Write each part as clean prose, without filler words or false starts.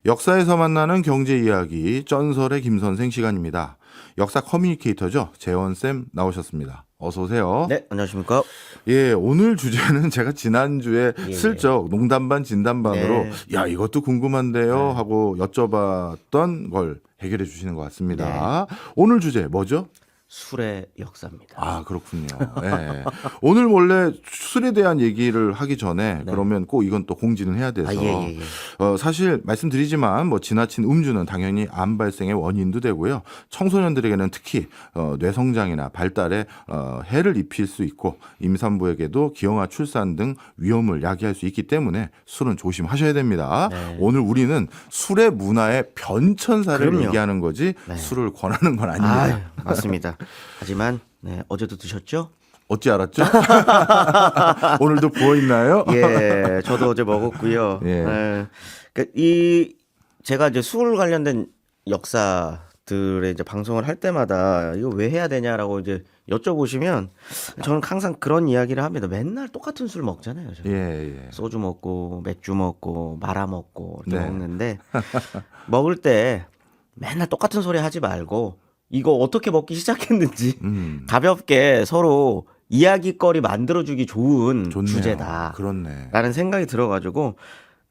역사에서 만나는 경제 이야기 쩐설의 김선생 시간입니다. 역사 커뮤니케이터죠. 재원쌤 나오셨습니다. 어서 오세요. 네, 안녕하십니까. 예, 오늘 주제는 제가 지난주에 슬쩍 농담반 진담반으로 네. 야, 이것도 궁금한데요 하고 여쭤봤던 걸 해결해 주시는 것 같습니다. 오늘 주제 뭐죠? 술의 역사입니다. 아, 그렇군요. 예. 오늘 원래 술에 대한 얘기를 하기 전에 그러면 꼭 이건 또 공지는 해야 돼서 예. 사실 말씀드리지만 뭐 지나친 음주는 당연히 암 발생의 원인도 되고요. 청소년들에게는 특히 뇌성장이나 발달에 해를 입힐 수 있고 임산부에게도 기형아 출산 등 위험을 야기할 수 있기 때문에 술은 조심하셔야 됩니다. 네. 오늘 우리는 술의 문화의 변천사를 그럼요. 얘기하는 거지 술을 권하는 건 아닙니다. 아유, 맞습니다. 하지만 어제도 드셨죠? 어찌 알았죠? 오늘도 부어 있나요? 예, 저도 어제 먹었고요. 예. 제가 이제 술 관련된 역사들의 이제 방송을 할 때마다 이거 왜 해야 되냐라고 이제 여쭤보시면 저는 항상 그런 이야기를 합니다. 맨날 똑같은 술 먹잖아요. 저는. 예. 소주 먹고 맥주 먹고 말아 먹고 이렇게 네. 먹는데 먹을 때 맨날 똑같은 소리 하지 말고 이거 어떻게 먹기 시작했는지 가볍게 서로 이야기거리 만들어주기 좋은 좋네요. 주제다 그렇네. 라는 생각이 들어가지고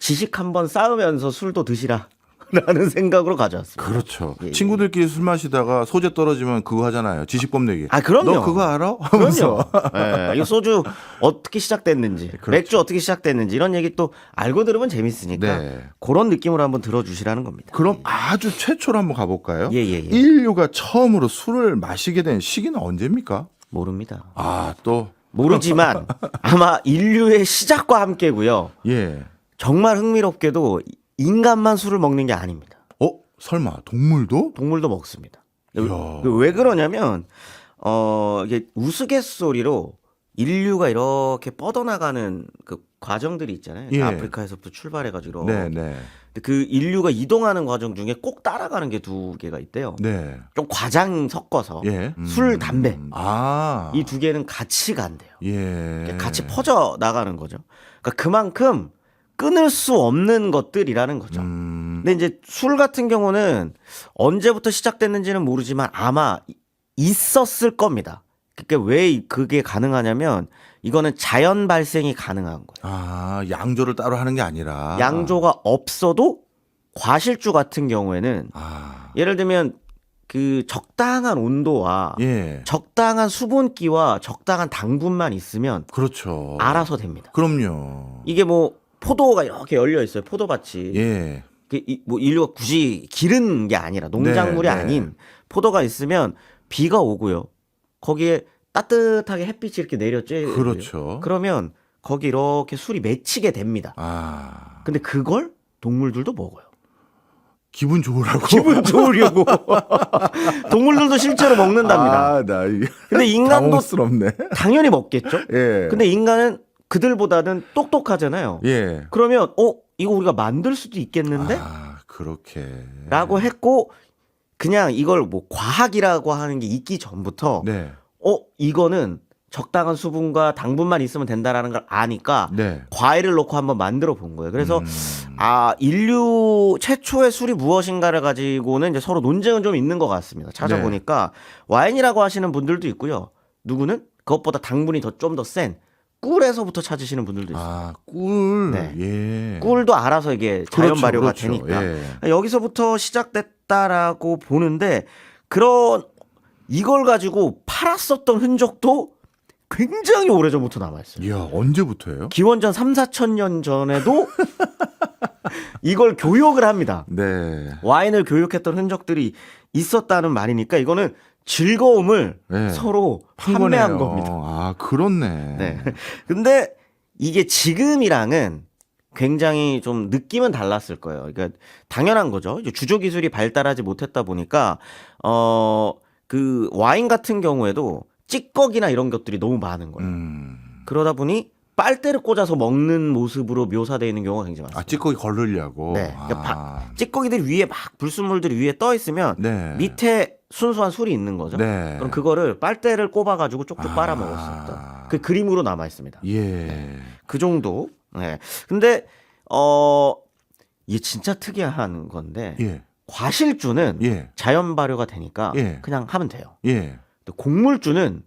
지식 한번 쌓으면서 술도 드시라 라는 생각으로 가져왔습니다. 그렇죠. 예. 친구들끼리 술 마시다가 소재 떨어지면 그거 하잖아요. 지식법 내기. 아, 그럼요. 너 그거 알아? 그럼요. 하면서. 이 소주 어떻게 시작됐는지, 그렇죠. 맥주 어떻게 시작됐는지 이런 얘기 또 알고 들으면 재밌으니까 네. 그런 느낌으로 한번 들어주시라는 겁니다. 그럼 아주 최초로 한번 가볼까요? 예. 인류가 처음으로 술을 마시게 된 시기는 언제입니까? 모릅니다. 아, 또. 모르지만 아마 인류의 시작과 함께고요. 예. 정말 흥미롭게도 인간만 술을 먹는 게 아닙니다. 설마 동물도? 동물도 먹습니다. 이야. 왜 그러냐면 이게 우스갯소리로 인류가 이렇게 뻗어나가는 그 과정들이 있잖아요. 예. 아프리카에서부터 출발해가지고 네. 근데 그 인류가 이동하는 과정 중에 꼭 따라가는 게 두 개가 있대요. 네. 좀 과장 섞어서 예. 술, 담배 아. 이 두 개는 같이 간대요. 예. 같이 퍼져 나가는 거죠. 그러니까 그만큼 끊을 수 없는 것들이라는 거죠. 근데 이제 술 같은 경우는 언제부터 시작됐는지는 모르지만 아마 있었을 겁니다. 그게 왜 그게 가능하냐면 이거는 자연 발생이 가능한 거예요. 아, 양조를 따로 하는 게 아니라. 양조가 없어도 과실주 같은 경우에는 아. 예를 들면 그 적당한 온도와 예. 적당한 수분기와 적당한 당분만 있으면 그렇죠. 알아서 됩니다. 그럼요. 이게 뭐 포도가 이렇게 열려 있어요. 포도밭이. 예. 뭐 인류가 굳이 기른 게 아니라 농작물이 네. 아닌 포도가 있으면 비가 오고요. 거기에 따뜻하게 햇빛이 이렇게 내렸죠. 그렇죠. 그러면 거기 이렇게 술이 맺히게 됩니다. 아. 근데 그걸 동물들도 먹어요. 기분 좋으라고. 기분 좋으려고. 동물들도 실제로 먹는답니다. 아, 나 이게 근데 인간도 당혹스럽네. 당연히 먹겠죠. 예. 근데 인간은 그들보다는 똑똑하잖아요. 예. 그러면 이거 우리가 만들 수도 있겠는데? 아, 그렇게. 라고 했고 그냥 이걸 뭐 과학이라고 하는 게 있기 전부터 네. 이거는 적당한 수분과 당분만 있으면 된다라는 걸 아니까 네. 과일을 넣고 한번 만들어 본 거예요. 그래서 인류 최초의 술이 무엇인가를 가지고는 이제 서로 논쟁은 좀 있는 것 같습니다. 찾아보니까 와인이라고 하시는 분들도 있고요. 누구는 그것보다 당분이 좀 더 센 꿀에서부터 찾으시는 분들도 있어요. 아, 꿀. 네. 예. 꿀도 알아서 이게 자연 그렇죠, 발효가 그렇죠. 되니까 예. 여기서부터 시작됐다라고 보는데 이걸 가지고 팔았었던 흔적도 굉장히 오래전부터 남아있어요. 이야, 언제부터예요? 기원전 3, 4천 년 전에도 이걸 교육을 합니다. 네. 와인을 교육했던 흔적들이 있었다는 말이니까 이거는 즐거움을 네. 서로 한 판매한 거네요. 겁니다. 아, 그렇네. 네. 근데 이게 지금이랑은 굉장히 좀 느낌은 달랐을 거예요. 그러니까 당연한 거죠. 이제 주조 기술이 발달하지 못했다 보니까 그 와인 같은 경우에도 찌꺼기나 이런 것들이 너무 많은 거예요. 그러다 보니 빨대를 꽂아서 먹는 모습으로 묘사되어 있는 경우가 굉장히 많습니다. 아, 찌꺼기 걸르려고. 네. 그러니까 아. 찌꺼기들이 위에 막 불순물들이 위에 떠 있으면 네. 밑에 순수한 술이 있는 거죠. 네. 그럼 그거를 빨대를 꼽아가지고 쪽쪽 빨아 먹었었던 그 그림으로 남아 있습니다. 예. 그 정도. 네. 근데 이게 진짜 특이한 건데 예. 과실주는 예. 자연 발효가 되니까 예. 그냥 하면 돼요. 예. 근데 곡물주는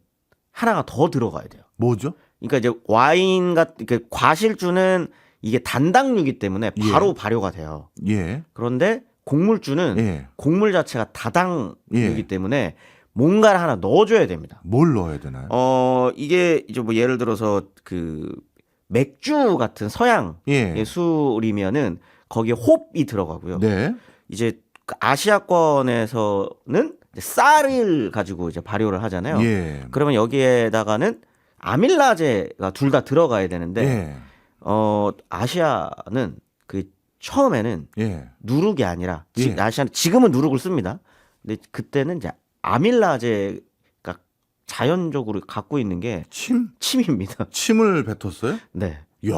하나가 더 들어가야 돼요. 뭐죠? 그러니까 이제 와인 같은 과실주는 이게 단당류이기 때문에 바로 예. 발효가 돼요. 예. 그런데 곡물주는 예. 곡물 자체가 다당류이기 예. 때문에 뭔가를 하나 넣어줘야 됩니다. 뭘 넣어야 되나요? 이게 이제 뭐 예를 들어서 그 맥주 같은 서양의 예. 술이면은 거기에 홉이 들어가고요. 네. 이제 그 아시아권에서는 이제 쌀을 가지고 이제 발효를 하잖아요. 예. 그러면 여기에다가는 아밀라제가 둘 다 들어가야 되는데 예. 아시아는 그 처음에는 예. 누룩이 아니라 예. 아시아는 지금은 누룩을 씁니다. 근데 그때는 이제 아밀라제가 자연적으로 갖고 있는 게 침입니다. 침을 뱉었어요? 네. 야.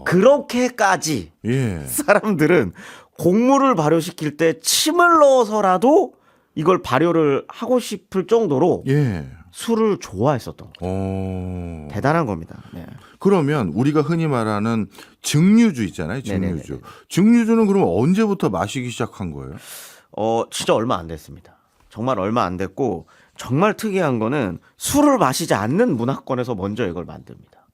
그렇게까지 예. 사람들은 곡물을 발효시킬 때 침을 넣어서라도 이걸 발효를 하고 싶을 정도로 예. 술을 좋아했었던 거예요. 대단한 겁니다. 네. 그러면 우리가 흔히 말하는 증류주 있잖아요. 증류주. 네네네네. 증류주는 그럼 언제부터 마시기 시작한 거예요? 진짜 얼마 안 됐습니다. 정말 얼마 안 됐고 정말 특이한 거는 술을 마시지 않는 문화권에서 먼저 이걸 만듭니다.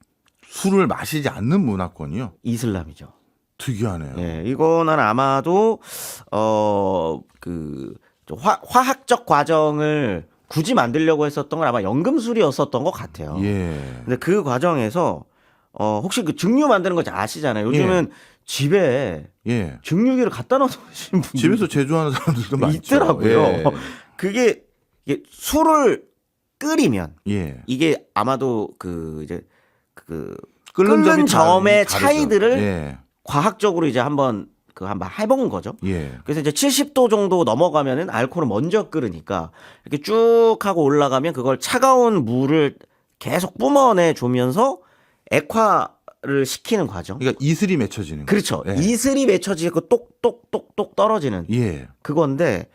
술을 마시지 않는 문화권이요? 이슬람이죠. 특이하네요. 예, 이거는 아마도 화학적 과정을 굳이 만들려고 했었던 건 아마 연금술이었었던 것 같아요. 예. 근데 그 과정에서 혹시 그 증류 만드는 거 아시잖아요. 요즘은 집에 예. 증류기를 갖다 놓으시는 분들 집에서 제조하는 사람들도 많죠. 있더라고요. 예. 이게 술을 끓이면 예. 이게 아마도 끓는 끓는 점의 다르죠. 차이들을 예. 과학적으로 이제 한번 해본 거죠. 예. 그래서 이제 70도 정도 넘어가면은 알코올은 먼저 끓으니까 이렇게 쭉 하고 올라가면 그걸 차가운 물을 계속 뿜어내 주면서 액화를 시키는 과정. 그러니까 이슬이 맺혀지는 그렇죠. 거죠. 예. 이슬이 맺혀지고 똑똑똑똑 떨어지는 예. 그건데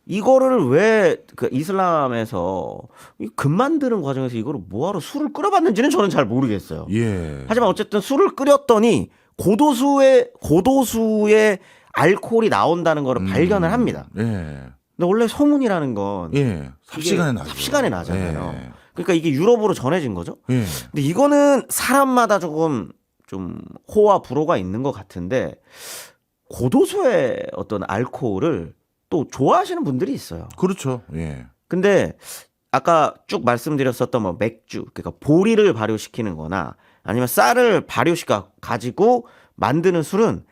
이거를 왜 그 이슬람에서 금 만드는 과정에서 이거를 뭐하러 술을 끓여봤는지는 저는 잘 모르겠어요. 예. 하지만 어쨌든 술을 끓였더니 고도수의 알코올이 나온다는 거를 발견을 합니다. 예. 근데 원래 소문이라는 건 예. 삽시간에 나죠. 삽시간에 나잖아요. 예. 그러니까 이게 유럽으로 전해진 거죠. 예. 근데 이거는 사람마다 조금 좀 호화 불호가 있는 것 같은데 고도수의 어떤 알코올을 또 좋아하시는 분들이 있어요. 그렇죠. 예. 근데 아까 쭉 말씀드렸었던 뭐 맥주, 그러니까 보리를 발효시키는 거나 아니면 쌀을 발효시켜 가지고 만드는 술은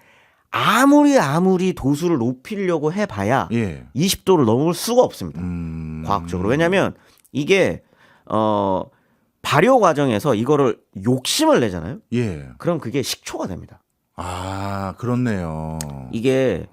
아무리 도수를 높이려고 해봐야 예. 20도를 넘을 수가 없습니다. 과학적으로. 왜냐하면 이게 발효 과정에서 이거를 욕심을 내잖아요. 예. 그럼 그게 식초가 됩니다. 아, 그렇네요. 이게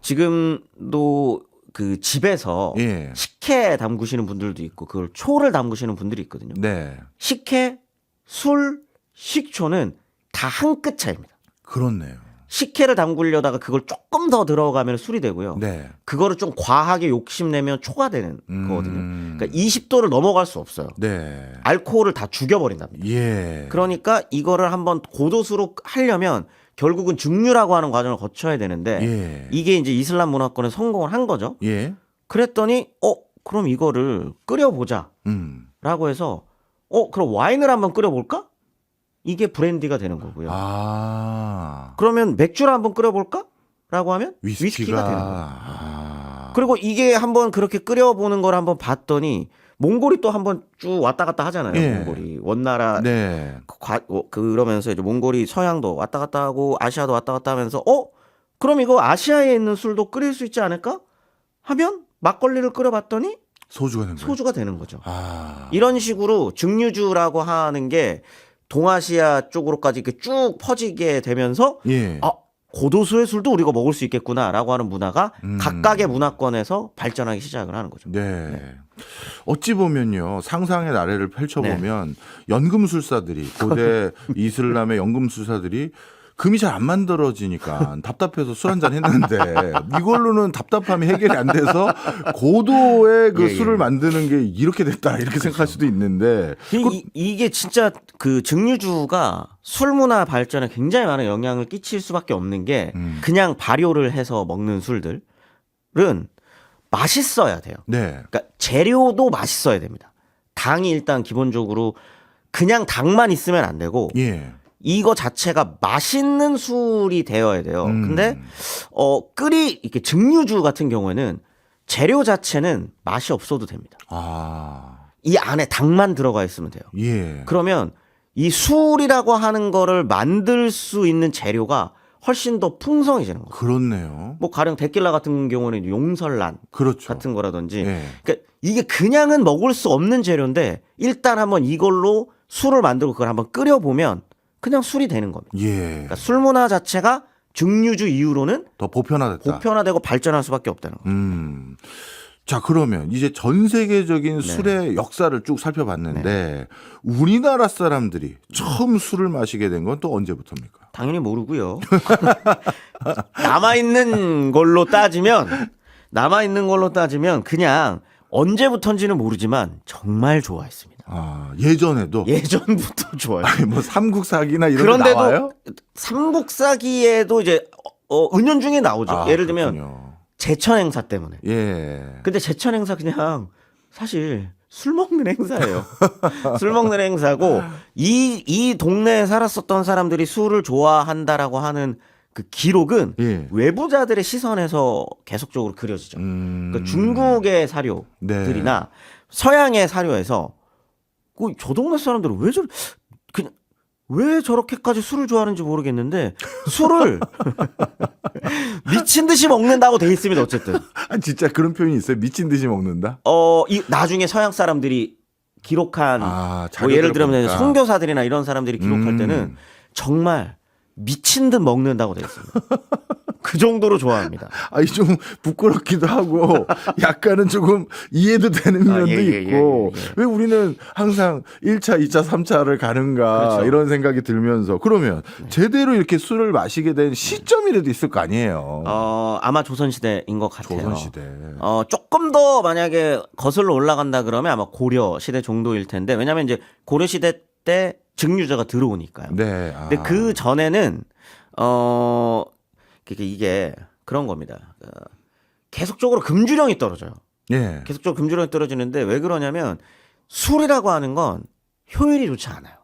지금도 그 집에서 예. 식혜 담그시는 분들도 있고 그걸 초를 담그시는 분들이 있거든요. 네. 식혜, 술, 식초는 다 한 끗 차이입니다. 그렇네요. 식혜를 담그려다가 그걸 조금 더 들어가면 술이 되고요. 네. 그거를 좀 과하게 욕심내면 초가 되는 거거든요. 그러니까 20도를 넘어갈 수 없어요. 네. 알코올을 다 죽여버린답니다. 예. 그러니까 이거를 한번 고도수로 하려면 결국은 증류라고 하는 과정을 거쳐야 되는데 예. 이게 이제 이슬람 문화권에 성공을 한 거죠. 예. 그랬더니 그럼 이거를 끓여보자 라고 해서 그럼 와인을 한번 끓여볼까? 이게 브랜디가 되는 거고요. 아. 그러면 맥주를 한번 끓여볼까? 라고 하면 위스키가 위스키가 되는 거예요. 아. 그리고 이게 한번 그렇게 끓여보는 걸 한번 봤더니 몽골이 또 한번 쭉 왔다 갔다 하잖아요. 예. 몽골이 원나라 네. 그러면서 이제 몽골이 서양도 왔다 갔다 하고 아시아도 왔다 갔다 하면서 그럼 이거 아시아에 있는 술도 끓일 수 있지 않을까? 하면 막걸리를 끓여봤더니 소주가 된 거예요. 소주가 되는 거죠. 아. 이런 식으로 증류주라고 하는 게 동아시아 쪽으로까지 이렇게 쭉 퍼지게 되면서 예. 고도수의 술도 우리가 먹을 수 있겠구나라고 하는 문화가 각각의 문화권에서 발전하기 시작을 하는 거죠. 네. 어찌 보면요. 상상의 나래를 펼쳐보면 연금술사들이 고대 이슬람의 연금술사들이 금이 잘 안 만들어지니까 답답해서 술 한잔 했는데 이걸로는 답답함이 해결이 안 돼서 고도의 그 예, 술을 예. 만드는 게 이렇게 됐다 이렇게 생각할 수도 있는데 이게 진짜 그 증류주가 술 문화 발전에 굉장히 많은 영향을 끼칠 수밖에 없는 게 그냥 발효를 해서 먹는 술들은 맛있어야 돼요. 네. 그러니까 재료도 맛있어야 됩니다. 당이 일단 기본적으로 그냥 당만 있으면 안 되고 예. 이거 자체가 맛있는 술이 되어야 돼요. 근데 이렇게 증류주 같은 경우에는 재료 자체는 맛이 없어도 됩니다. 아. 이 안에 당만 들어가 있으면 돼요. 예. 그러면 이 술이라고 하는 거를 만들 수 있는 재료가 훨씬 더 풍성해지는 거죠. 그렇네요. 뭐 가령 데킬라 같은 경우는 용설란 그렇죠. 같은 거라든지 예. 그러니까 이게 그냥은 먹을 수 없는 재료인데 일단 한번 이걸로 술을 만들고 그걸 한번 끓여보면 그냥 술이 되는 겁니다. 예. 그러니까 술 문화 자체가 증류주 이후로는 더 보편화됐다. 보편화되고 발전할 수밖에 없다는 거예요. 자, 그러면 이제 전 세계적인 네. 술의 역사를 쭉 살펴봤는데 우리나라 사람들이 처음 술을 마시게 된 건 또 언제부터입니까? 당연히 모르고요. 남아있는 걸로 따지면 그냥 언제부턴지는 모르지만 정말 좋아했습니다. 아, 예전에도 예전부터 좋아요. 아니, 뭐 삼국사기나 이런 게 그런데도 나와요? 삼국사기에도 이제 은연중에 나오죠. 아, 예를 들면 그렇군요. 제천 행사 때문에. 예. 근데 제천 행사 그냥 사실 술 먹는 행사예요. 술 먹는 행사고 이 동네에 살았었던 사람들이 술을 좋아한다라고 하는 그 기록은 예. 외부자들의 시선에서 계속적으로 그려지죠. 그러니까 중국의 사료들이나 네. 서양의 사료에서 저 동네 사람들은 왜 저렇게까지 술을 좋아하는지 모르겠는데 술을 미친 듯이 먹는다고 돼 있습니다. 어쨌든 아, 진짜 그런 표현이 있어요? 미친 듯이 먹는다? 나중에 서양 사람들이 기록한 아, 뭐 자료들을 예를 들면 보니까. 선교사들이나 이런 사람들이 기록할 때는 정말 미친 듯 먹는다고 돼 있습니다. 그 정도로 좋아합니다. 아니 좀 부끄럽기도 하고 약간은 조금 이해도 되는 면도 있고 왜 우리는 항상 1차, 2차, 3차를 가는가 그렇죠. 이런 생각이 들면서 그러면 제대로 이렇게 술을 마시게 된 시점이라도 있을 거 아니에요. 아마 조선시대인 것 같아요. 조선시대. 조금 더 만약에 거슬러 올라간다 그러면 아마 고려 시대 정도일 텐데 왜냐하면 이제 고려 시대 때 증류자가 들어오니까요. 네. 근데 그 전에는 이게 그런 겁니다. 계속적으로 금주령이 떨어져요. 예. 계속적으로 금주령이 떨어지는데 왜 그러냐면 술이라고 하는 건 효율이 좋지 않아요.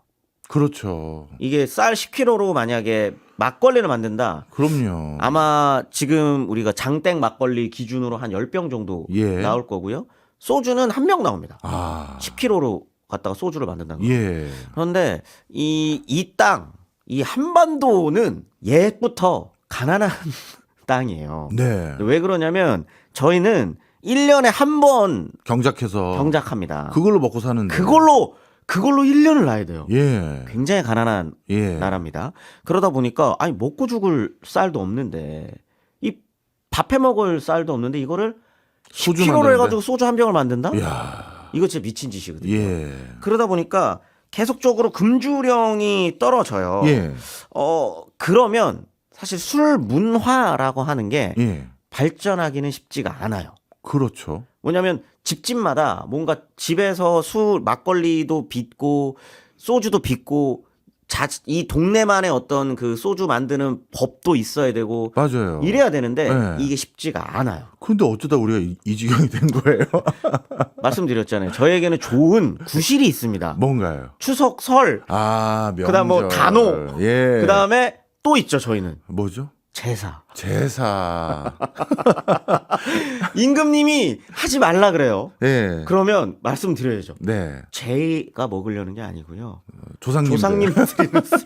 그렇죠. 이게 쌀 10kg로 만약에 막걸리를 만든다. 그럼요. 아마 지금 우리가 장땡 막걸리 기준으로 한 10병 정도 예. 나올 거고요. 소주는 한 병 나옵니다. 아. 10kg로 갖다가 소주를 만든다는 거예요. 예. 그런데 이 한반도는 옛부터 가난한 땅이에요. 네. 왜 그러냐면 저희는 1년에 한 번 경작해서 경작합니다. 그걸로 먹고 사는데. 그걸로 1년을 놔야 돼요. 예. 굉장히 가난한 예. 나라입니다. 그러다 보니까 아니 먹고 죽을 쌀도 없는데 이 밥해 먹을 쌀도 없는데 이거를 소주 10kg로 만드는데. 해가지고 소주 한 병을 만든다? 이야. 이거 진짜 미친 짓이거든요. 예. 그러다 보니까 계속적으로 금주령이 떨어져요. 예. 그러면 사실 술 문화라고 하는 게 예. 발전하기는 쉽지가 않아요. 그렇죠. 뭐냐면 집집마다 뭔가 집에서 막걸리도 빚고 소주도 빚고 이 동네만의 어떤 그 소주 만드는 법도 있어야 되고 맞아요. 이래야 되는데 네. 이게 쉽지가 않아요. 근데 어쩌다 우리가 이 지경이 된 거예요? 말씀드렸잖아요. 저에게는 좋은 구실이 있습니다. 뭔가요? 추석, 설, 아, 명절. 그다음 뭐 단오, 예. 그다음에 또 있죠. 저희는 뭐죠? 제사. 제사. 임금님이 하지 말라 그래요. 예. 그러면 말씀드려야죠. 네. 제가 먹으려는 게 아니고요. 조상님들. 조상님 드리는 술입니다.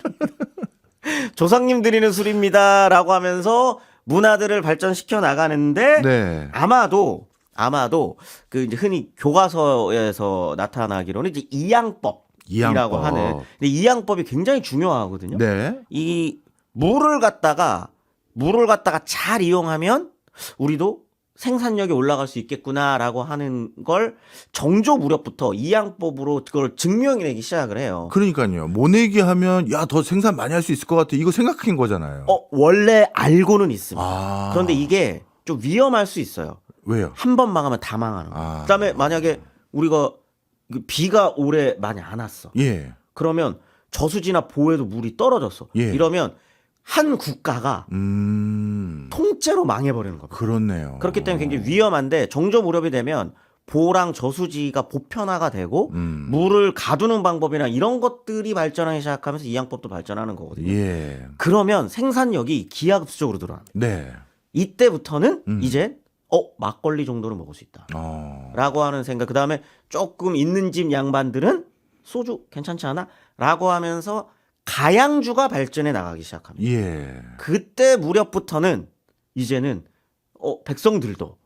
조상님 드리는 술입니다라고 하면서 문화들을 발전시켜 나가는데 네. 아마도 그 이제 흔히 교과서에서 나타나기로는 이제 이양법이라고 이양법. 하는 근데 이양법이 굉장히 중요하거든요. 네. 이 물을 갖다가 잘 이용하면 우리도 생산력이 올라갈 수 있겠구나라고 하는 걸 정조 무렵부터 이양법으로 그걸 증명해내기 시작을 해요. 그러니까요. 모내기 하면 야, 더 생산 많이 할 수 있을 것 같아. 이거 생각한 거잖아요. 원래 알고는 있습니다. 아. 그런데 이게 좀 위험할 수 있어요. 왜요? 한 번 망하면 다 망하는 거예요. 아. 그다음에 만약에 우리가 비가 올해 많이 안 왔어. 예. 그러면 저수지나 보에도 물이 떨어졌어. 예. 이러면 한 국가가 통째로 망해버리는 겁니다. 그렇네요. 그렇기 때문에 굉장히 위험한데 정조 무렵이 되면 보랑 저수지가 보편화가 되고 물을 가두는 방법이나 이런 것들이 발전하기 시작하면서 이양법도 발전하는 거거든요. 예. 그러면 생산력이 기하급수적으로 늘어납니다. 네. 이때부터는 이제 막걸리 정도는 먹을 수 있다. 라고 하는 생각. 그 다음에 조금 있는 집 양반들은 소주 괜찮지 않아? 라고 하면서 가양주가 발전해 나가기 시작합니다. 예. 그때 무렵부터는 이제는 백성들도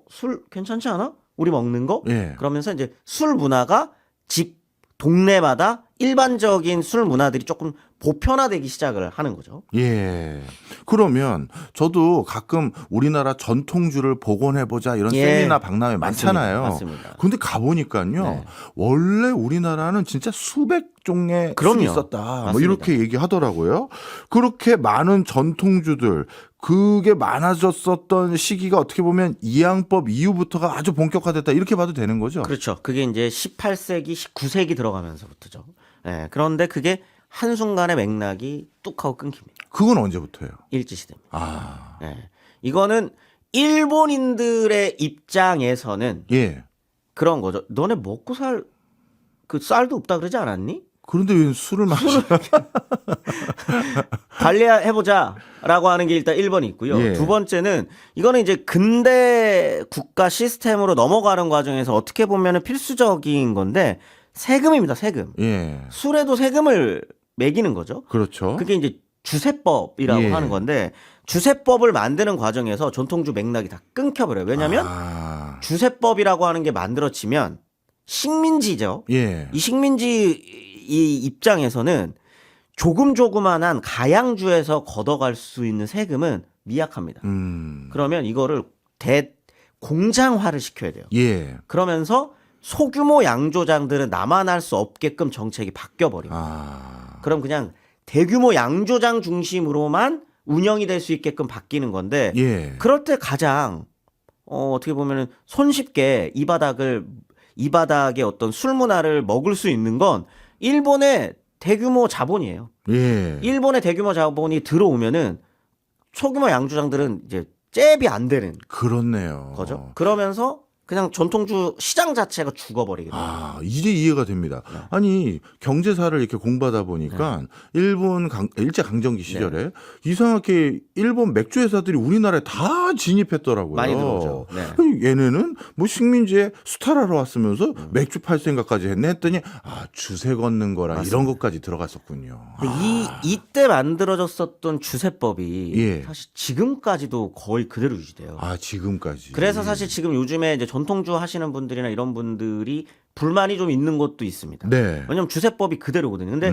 술 괜찮지 않아? 우리 먹는 거? 예. 그러면서 이제 술 문화가 집 동네마다 일반적인 술 문화들이 조금 보편화되기 시작을 하는 거죠. 예. 그러면 저도 가끔 우리나라 전통주를 복원해보자 이런 예. 세미나 박람회 많잖아요. 맞습니다. 근데 가보니까요. 네. 원래 우리나라는 진짜 수백 종의 그럼요. 술이 있었다. 뭐 맞습니다. 이렇게 얘기하더라고요. 그렇게 많은 전통주들 그게 많아졌었던 시기가 어떻게 보면 이양법 이후부터가 아주 본격화됐다 이렇게 봐도 되는 거죠. 그렇죠. 그게 이제 18세기, 19세기 들어가면서부터죠. 네, 그런데 그게 한순간에 맥락이 뚝 하고 끊깁니다. 그건 언제부터예요? 일제시대입니다. 아. 네. 이거는 일본인들의 입장에서는 예. 그런 거죠. 너네 먹고 살 그 쌀도 없다 그러지 않았니? 그런데 왜 술을 마시냐? 관리해보자라고 하는 게 일단 1번이 있고요. 예. 두 번째는 이거는 이제 근대 국가 시스템으로 넘어가는 과정에서 어떻게 보면은 필수적인 건데 세금입니다. 세금. 예. 술에도 세금을 매기는 거죠. 그렇죠. 그게 이제 주세법이라고 예. 하는 건데 주세법을 만드는 과정에서 전통주 맥락이 다 끊겨버려요. 왜냐하면 주세법이라고 하는 게 만들어지면 식민지죠. 예. 이 식민지 이 입장에서는 조그만한 가양주에서 걷어갈 수 있는 세금은 미약합니다. 그러면 이거를 공장화를 시켜야 돼요. 예. 그러면서 소규모 양조장들은 남아날 수 없게끔 정책이 바뀌어버립니다. 그럼 그냥 대규모 양조장 중심으로만 운영이 될 수 있게끔 바뀌는 건데 예. 그럴 때 가장 어떻게 보면은 손쉽게 이 바닥의 어떤 술 문화를 먹을 수 있는 건 일본의 대규모 자본이에요. 예. 일본의 대규모 자본이 들어오면은 소규모 양조장들은 이제 잽이 안 되는 그렇네요. 거죠. 그러면서 그냥 전통주 시장 자체가 죽어버리게 돼요. 이제 이해가 됩니다. 네. 아니 경제사를 이렇게 공부하다 보니까 일본 일제 강점기 시절에 이상하게 일본 맥주 회사들이 우리나라에 다 진입했더라고요. 많이 들어오죠. 네. 아니, 얘네는 뭐 식민지에 수탈하러 왔으면서 맥주 팔 생각까지 했네 했더니 주세 걷는 거랑 이런 것까지 들어갔었군요. 근데 이때 만들어졌었던 주세법이 예. 사실 지금까지도 거의 그대로 유지돼요. 지금까지. 그래서 사실 지금 요즘에 이제 전통주 하시는 분들이나 이런 분들이 불만이 좀 있는 것도 있습니다. 네. 왜냐하면 주세법이 그대로거든요. 근데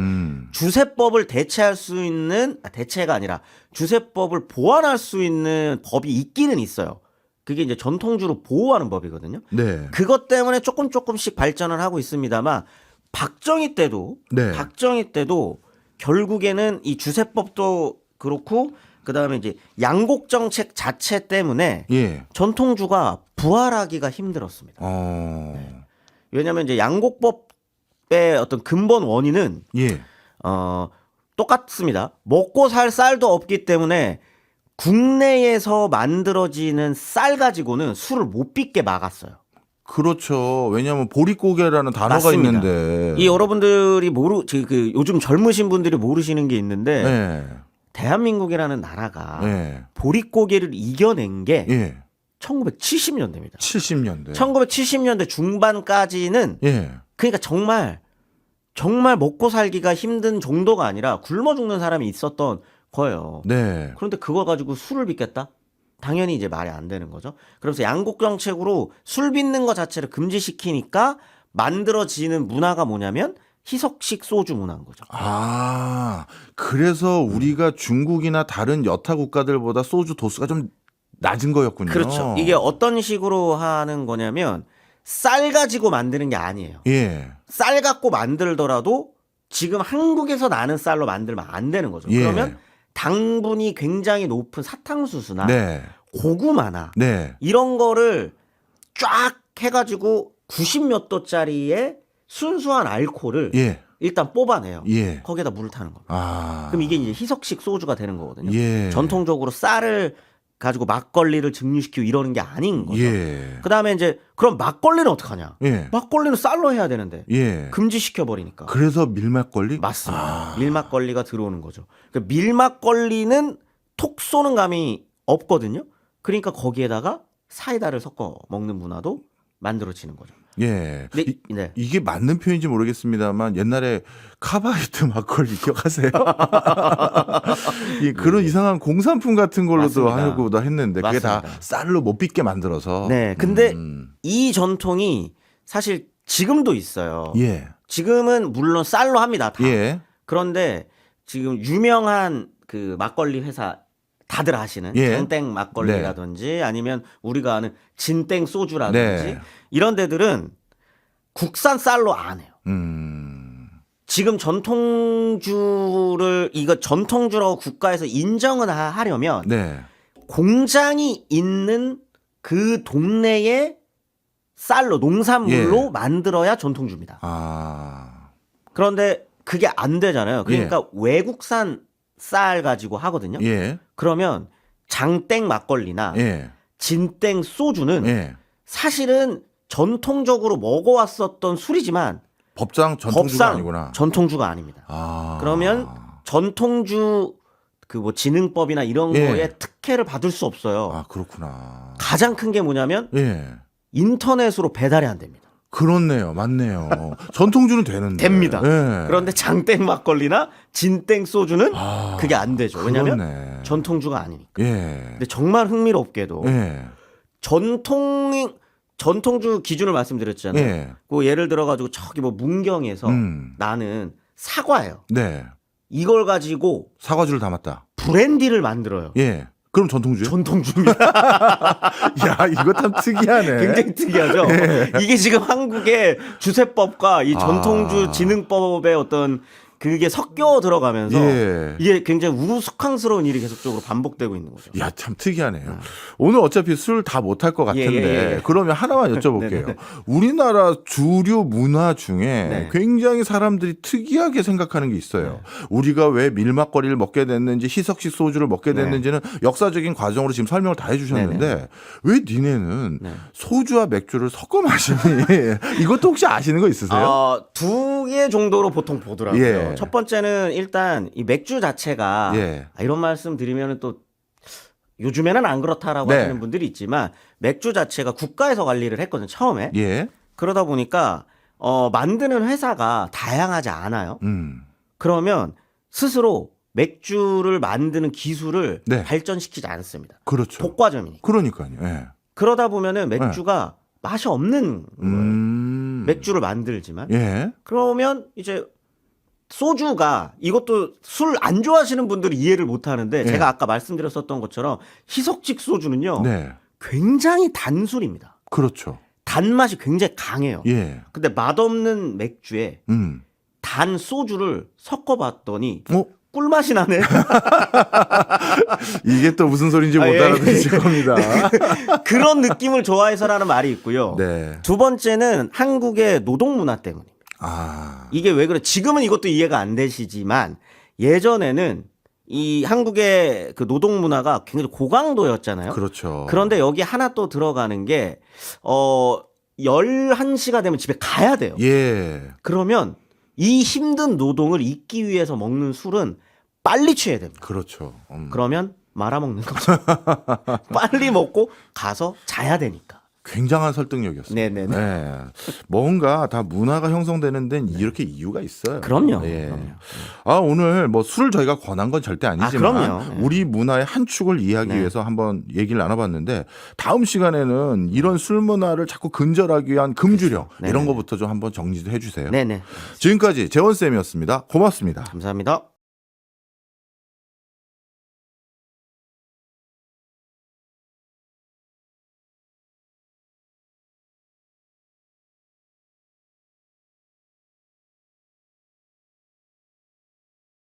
주세법을 대체할 수 있는 대체가 아니라 주세법을 보완할 수 있는 법이 있기는 있어요. 그게 이제 전통주로 보호하는 법이거든요. 네. 그것 때문에 조금씩 발전을 하고 있습니다만 박정희 때도 결국에는 이 주세법도 그렇고 그다음에 이제 양곡 정책 자체 때문에 예. 전통주가 부활하기가 힘들었습니다. 왜냐하면 이제 양곡법의 어떤 근본 원인은 예. 똑같습니다. 먹고 살 쌀도 없기 때문에 국내에서 만들어지는 쌀 가지고는 술을 못 빚게 막았어요. 그렇죠. 왜냐하면 보릿고개라는 단어가 맞습니다. 있는데 이 여러분들이 요즘 젊으신 분들이 모르시는 게 있는데 네. 대한민국이라는 나라가 네. 보릿고개를 이겨낸 게 예. 1970년대입니다. 70년대. 1970년대 중반까지는 예. 그러니까 정말 먹고 살기가 힘든 정도가 아니라 굶어 죽는 사람이 있었던 거예요. 네. 그런데 그거 가지고 술을 빚겠다? 당연히 이제 말이 안 되는 거죠. 그래서 양곡 정책으로 술 빚는 것 자체를 금지시키니까 만들어지는 문화가 뭐냐면 희석식 소주 문화인 거죠. 그래서 우리가 중국이나 다른 여타 국가들보다 소주 도수가 좀 낮은 거였군요. 그렇죠. 이게 어떤 식으로 하는 거냐면 쌀 가지고 만드는 게 아니에요. 예. 쌀 갖고 만들더라도 지금 한국에서 나는 쌀로 만들면 안 되는 거죠. 예. 그러면 당분이 굉장히 높은 사탕수수나 네. 고구마나 네. 이런 거를 쫙 해가지고 90몇 도짜리의 순수한 알코올을 예. 일단 뽑아내요. 예. 거기에다 물을 타는 겁니다. 아. 그럼 이게 이제 희석식 소주가 되는 거거든요. 예. 전통적으로 쌀을 가지고 막걸리를 증류시키고 이러는 게 아닌 거죠. 예. 그다음에 이제 그럼 막걸리는 어떡하냐? 예. 막걸리는 쌀로 해야 되는데 예. 금지시켜 버리니까. 그래서 밀막걸리? 맞습니다. 밀막걸리가 들어오는 거죠. 그러니까 밀막걸리는 톡 쏘는 감이 없거든요. 그러니까 거기에다가 사이다를 섞어 먹는 문화도 만들어지는 거죠. 예. 근데 네. 이게 맞는 표현인지 모르겠습니다만 옛날에 카바이트 막걸리 기억하세요? 그런 이상한 공산품 같은 걸로도 맞습니다. 하려고도 했는데 그게 다 맞습니다. 쌀로 못 빚게 만들어서. 네. 근데 이 전통이 사실 지금도 있어요. 예. 지금은 물론 쌀로 합니다. 다. 예. 그런데 지금 유명한 그 막걸리 회사 다들 아시는 예. 장땡 막걸리라든지 아니면 우리가 아는 진땡 소주라든지 네. 이런 데들은 국산 쌀로 안 해요. 지금 전통주를 이거 전통주라고 국가에서 인정은 하려면 네. 공장이 있는 그 동네의 쌀로 농산물로 예. 만들어야 전통주입니다. 아. 그런데 그게 안 되잖아요. 그러니까 외국산 쌀 가지고 하거든요. 예. 그러면 장땡 막걸리나 예. 진땡 소주는 예. 사실은 전통적으로 먹어왔었던 술이지만 법상 전통주가 아니구나. 전통주가 아닙니다. 아. 그러면 전통주 그 뭐 진흥법이나 이런 예. 거에 특혜를 받을 수 없어요. 아, 그렇구나. 가장 큰 게 뭐냐면 예. 인터넷으로 배달이 안 됩니다. 그렇네요. 맞네요. 전통주는 되는데. 됩니다. 예. 그런데 장땡 막걸리나 진땡 소주는 아, 그게 안 되죠. 왜냐하면 그렇네. 전통주가 아니니까. 예. 근데 정말 흥미롭게도 예. 전통주 기준을 말씀드렸잖아요. 예. 그 예를 들어가지고 저기 뭐 문경에서 나는 사과예요. 네. 이걸 가지고 사과주를 담았다. 브랜디를 만들어요. 예. 그럼 전통주요? 전통주입니다. 야, 이거 참 특이하네. 굉장히 특이하죠. 이게 지금 한국의 주세법과 이 전통주 아. 진흥법의 어떤 그게 섞여 들어가면서 예. 이게 굉장히 우스꽝스러운 일이 계속적으로 반복되고 있는 거죠. 야, 참 특이하네요. 오늘 어차피 술 다 못할 것 같은데 예. 그러면 하나만 여쭤볼게요. 네네. 우리나라 주류 문화 중에 네. 굉장히 사람들이 특이하게 생각하는 게 있어요. 우리가 왜 밀막거리를 먹게 됐는지 희석식 소주를 먹게 됐는지는 역사적인 과정으로 지금 설명을 다 해주셨는데 왜 니네는 소주와 맥주를 섞어 마시니? 이것도 혹시 아시는 거 있으세요? 두 개 정도로 보통 보더라고요. 예. 첫 번째는 일단 이 맥주 자체가 예. 이런 말씀 드리면 또 요즘에는 안 그렇다라고 네. 하시는 분들이 있지만 맥주 자체가 국가에서 관리를 했거든요. 처음에. 예. 그러다 보니까 만드는 회사가 다양하지 않아요. 그러면 스스로 맥주를 만드는 기술을 네. 발전시키지 않습니다. 그렇죠. 독과점이니까. 그러니까요. 예. 그러다 보면은 맥주가 맛이 없는 거예요. 맥주를 만들지만. 예. 그러면 이제 소주가 이것도 술 안 좋아하시는 분들이 이해를 못 하는데 제가 아까 말씀드렸었던 것처럼 희석식 소주는요. 네. 굉장히 단 술입니다. 그렇죠. 단맛이 굉장히 강해요. 예. 근데 맛없는 맥주에 단 소주를 섞어봤더니 꿀맛이 나네. 이게 또 무슨 소리인지 못 예. 알아들으실 겁니다. 그런 느낌을 좋아해서라는 말이 있고요. 네. 두 번째는 한국의 노동 문화 때문입니다. 아. 이게 왜 그래? 지금은 이것도 이해가 안 되시지만 예전에는 이 한국의 그 노동 문화가 굉장히 고강도였잖아요. 그렇죠. 그런데 여기 하나 또 들어가는 게 11시가 되면 집에 가야 돼요. 예. 그러면 이 힘든 노동을 잊기 위해서 먹는 술은 빨리 취해야 됩니다. 그렇죠. 그러면 말아먹는 거죠. 빨리 먹고 가서 자야 되니까. 굉장한 설득력이었어요. 네네네. 네. 뭔가 다 문화가 형성되는 데는 이렇게 이유가 있어요. 그럼요. 예. 그럼요. 아, 오늘 뭐 술을 저희가 권한 건 절대 아니지만 그럼요. 우리 문화의 한 축을 이해하기 네. 위해서 한번 얘기를 나눠봤는데 다음 시간에는 이런 술 문화를 자꾸 근절하기 위한 금주령 그렇죠. 이런 네네. 거부터 좀 한번 정리도 해주세요. 네네. 지금까지 재원쌤이었습니다. 고맙습니다. 감사합니다.